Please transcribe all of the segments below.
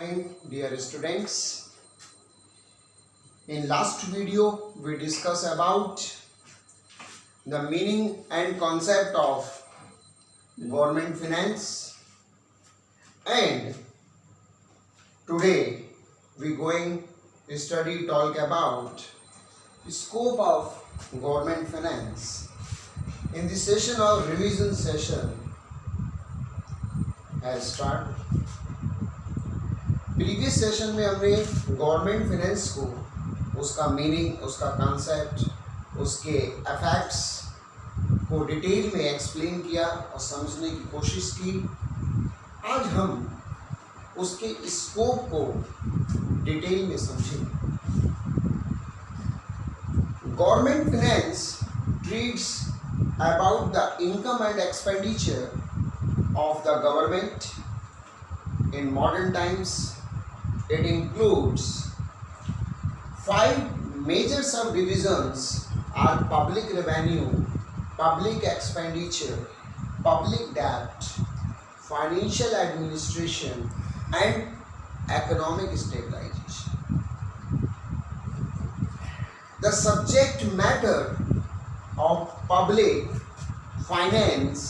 morning, dear students. In last video, we discussed about the meaning and concept of government finance, and today we going to talk about the scope of government finance. In this session, our revision session has started. Previous session में हमने government finance को, उसका meaning, उसका concept, उसके effects को detail में explain किया और समझने की कोशिश की। आज हम उसके स्कोप को डिटेल में समझेंगे। Government finance treats about the income and expenditure of the government in modern times. It includes 5 major subdivisions are public revenue, public expenditure, public debt, financial administration and economic stabilization. The subject matter of public finance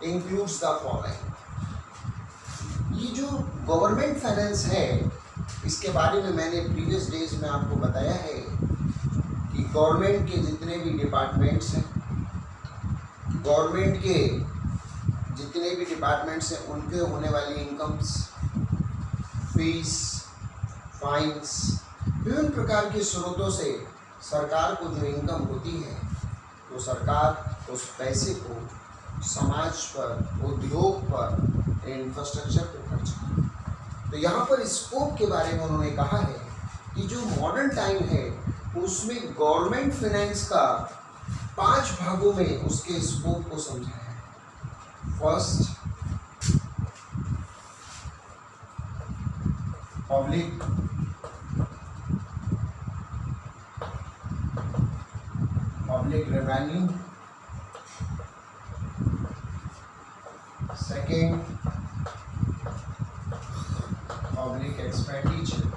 includes the following. ये जो government finance है, इसके बारे में मैंने previous days में आपको बताया है कि गवर्नमेंट के जितने भी डिपार्टमेंट्स हैं, गवर्नमेंट के जितने भी डिपार्टमेंट्स हैं, उनके होने वाली इनकम्स, फीस, फाइन्स, विभिन्न प्रकार के स्रोतों से सरकार को जो इनकम होती है, तो सरकार उस पैसे को समाज पर, उद्योग पर, इंफ्रास्ट्रक्चर पर खर्च करें। तो यहाँ पर स्कोप के बारे में उन्होंने कहा है कि जो मॉडर्न टाइम है उसमें गवर्नमेंट फाइनेंस का 5 भागों में उसके स्कोप को समझाया है। First, public revenue. Second, public expenditure.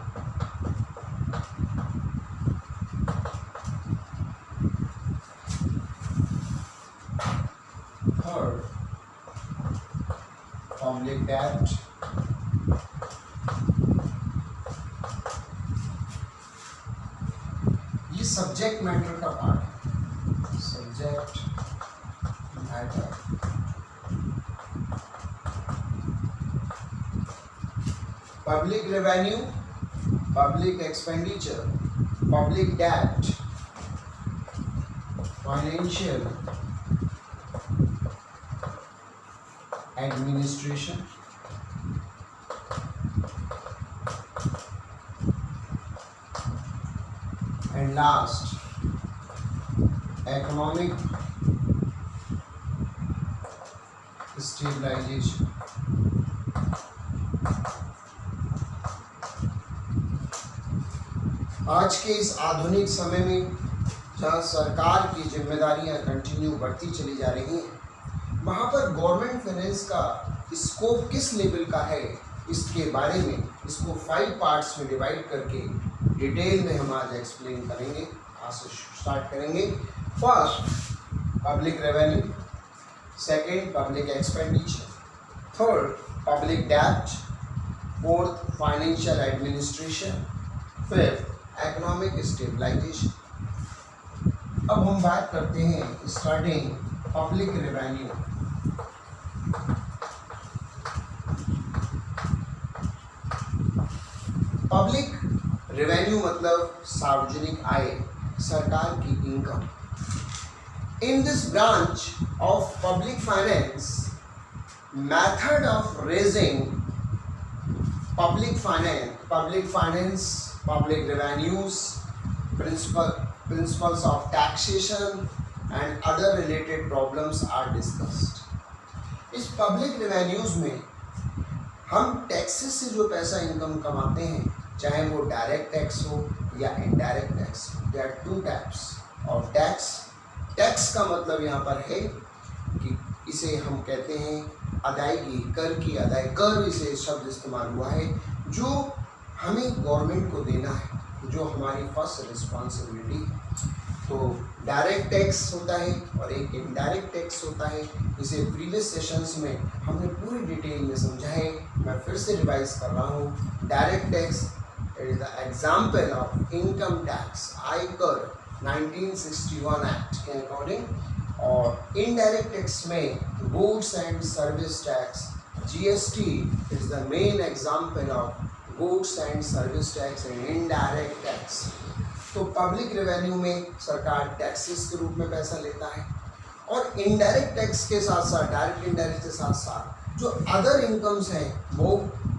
Third, public debt. ये सब्जेक्ट मैटर का पार्ट है। Subject matter. Public revenue, public expenditure, public debt, financial administration, and last, economic stabilization. आज के इस आधुनिक समय में जहाँ सरकार की जिम्मेदारियाँ कंटिन्यू बढ़ती चली जा रही हैं, वहाँ पर गवर्नमेंट फाइनेंस का स्कोप किस लेवल का है, इसके बारे में इसको 5 पार्ट्स में डिवाइड करके डिटेल में हम आज एक्सप्लेन करेंगे। आज से स्टार्ट करेंगे। First, public revenue. Second, public expenditure. Third, public debt. Fourth, financial administration. Fifth, economic stabilisation. अब हम बात करते हैं starting public revenue. Public revenue मतलब सार्वजनिक आय, सरकार की income. In this branch of public finance, method of raising public finance, public revenues, principles of taxation and other related problems are discussed. इस public revenues में हम टैक्सेस से जो पैसा इनकम कमाते हैं, चाहे वो डायरेक्ट टैक्स हो या इनडायरेक्ट टैक्स हो, there are 2 types of tax. Tax का मतलब यहाँ पर है कि इसे हम कहते हैं अदायगी, कर की अदायगी, कर इसे शब्द इस्तेमाल हुआ है जो हमें गवर्नमेंट को देना है, जो हमारी फर्स्ट रिस्पॉन्सिबिलिटी है। तो डायरेक्ट टैक्स होता है और एक इनडायरेक्ट टैक्स होता है। इसे प्रीवियस सेशंस में हमने पूरी डिटेल में समझा है, मैं फिर से रिवाइज कर रहा हूँ। Direct tax is the example of income tax, आयकर 1961 एक्ट के अकॉर्डिंग। और इनडायरेक्ट टैक्स में goods and service tax, GST is the main example of goods and service tax and indirect tax. तो पब्लिक रेवेन्यू में सरकार taxes के रूप में पैसा लेता है, और इनडायरेक्ट टैक्स के साथ साथ, डायरेक्ट इनडायरेक्ट के साथ साथ जो अदर इनकम्स हैं, वो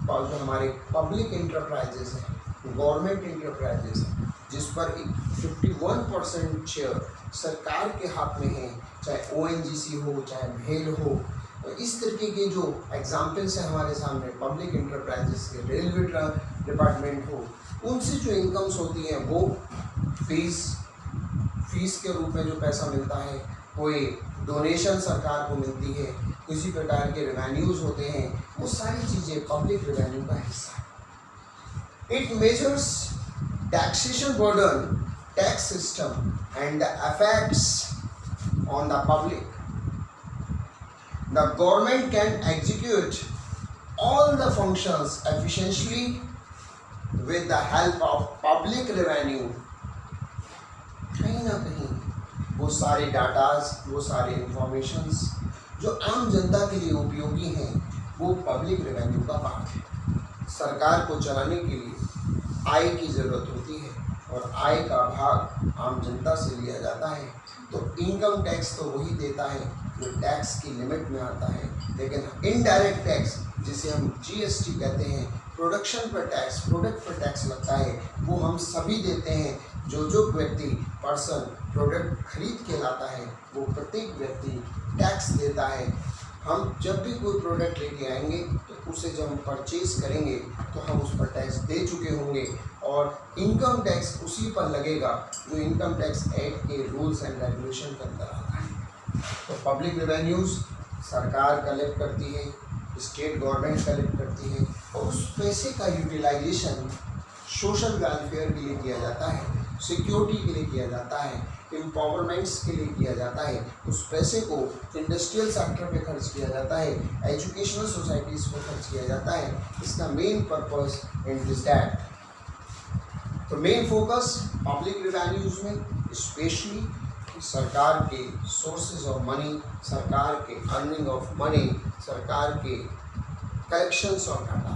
जो हमारे पब्लिक इंटरप्राइजेस हैं, गवर्नमेंट इंटरप्राइजेस हैं, जिस पर एक 51% शेयर सरकार के हाथ में है, चाहे ONGC हो, चाहे भेल हो। तो इस तरीके के जो एग्जाम्पल्स हैं हमारे सामने, पब्लिक इंटरप्राइजेस के, रेलवे डिपार्टमेंट हो, उनसे जो इनकम्स होती हैं वो फीस के रूप में जो पैसा मिलता है, कोई डोनेशन सरकार को मिलती है, किसी प्रकार के रेवेन्यूज़ होते हैं, वो सारी चीज़ें पब्लिक रेवेन्यू का हिस्सा है। It measures taxation burden, tax system and the effects on the public. The government can execute all the functions efficiently with the help of public revenue। कहीं ना कहीं वो सारे डाटाज, वो सारे इंफॉर्मेशंस जो आम जनता के लिए उपयोगी हैं, वो पब्लिक रेवेन्यू का पार्ट है। सरकार को चलाने के लिए आय की ज़रूरत होती है, और आय का भाग आम जनता से लिया जाता है। तो इनकम टैक्स तो वही देता है जो टैक्स की लिमिट में आता है, लेकिन इनडायरेक्ट टैक्स, जिसे हम GST कहते हैं, प्रोडक्शन पर टैक्स, प्रोडक्ट पर टैक्स लगता है, वो हम सभी देते हैं। जो व्यक्ति, पर्सन प्रोडक्ट खरीद के लाता है, वो प्रत्येक व्यक्ति टैक्स देता है। हम जब भी कोई प्रोडक्ट लेके आएंगे, तो उसे जब हम परचेज करेंगे, तो हम उस पर टैक्स दे चुके होंगे, और इनकम टैक्स उसी पर लगेगा जो इनकम टैक्स एक्ट के रूल्स एंड रेगुलेशन के अंदर आता है। तो पब्लिक रेवेन्यूज़ सरकार कलेक्ट करती है, स्टेट गवर्नमेंट कलेक्ट करती है, और उस पैसे का यूटिलाइजेशन सोशल वेलफेयर के लिए किया जाता है, सिक्योरिटी के लिए किया जाता है, एम्पावरमेंट्स के लिए किया जाता है। उस पैसे को इंडस्ट्रियल सेक्टर पे खर्च किया जाता है, एजुकेशनल सोसाइटीज़ पर खर्च किया जाता है। इसका main purpose and is that. तो मेन फोकस पब्लिक रेवेन्यूज़ में स्पेशली सरकार के सोर्सेज ऑफ मनी, सरकार के अर्निंग ऑफ मनी, सरकार के कलेक्शंस ऑफ डाटा।